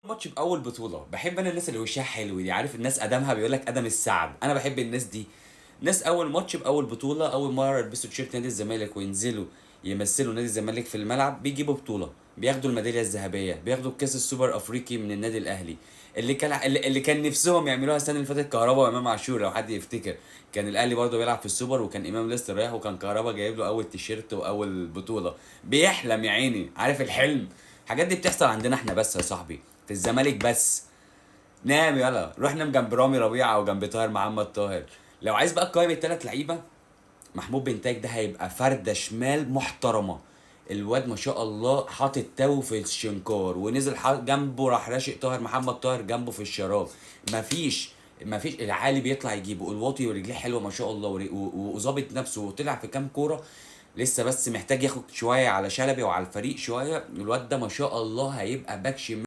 ماتش باول بطوله بحب انا الناس اللي وشها حلو دي، عارف الناس ادمها بيقول لك ادم السعد، انا بحب الناس دي. ناس اول ماتش باول بطوله، اول مره يلبسوا تيشيرت نادي الزمالك وينزلوا يمثلوا نادي الزمالك في الملعب بيجيبوا بطوله، بياخدوا الميداليه الذهبيه، بياخدوا الكاس السوبر افريقي من النادي الاهلي. اللي كان نفسهم يعملوها السنه اللي فاتت كهربا وامام عاشور لو حد يفتكر. كان الاهلي برضه بيلعب في السوبر وكان امام لسه رايح وكان كهربا جايب له اول تيشيرت واول بطوله. بيحلم يا عيني، عارف الحلم. الحاجات دي بتحصل عندنا احنا بس يا صاحبي، في الزمالك بس. نام يلا، روح نام جنب رامي ربيعه او جنب طاهر محمد طاهر. لو عايز بقى تقيم الثلاث لعيبه، محمود بنتاج ده هيبقى فرده شمال محترمه. الواد ما شاء الله حاطط تو في الشنكار ونزل جنبه، راح راشق طاهر محمد طاهر جنبه في الشراب. مفيش العالي بيطلع يجيبه، الواطي ورجليه حلوه ما شاء الله وظابط نفسه وطلع في كام كوره. لسه بس محتاج ياخد شويه على شلبي وعلى الفريق شويه. الواد ده ما شاء الله هيبقى باك شمال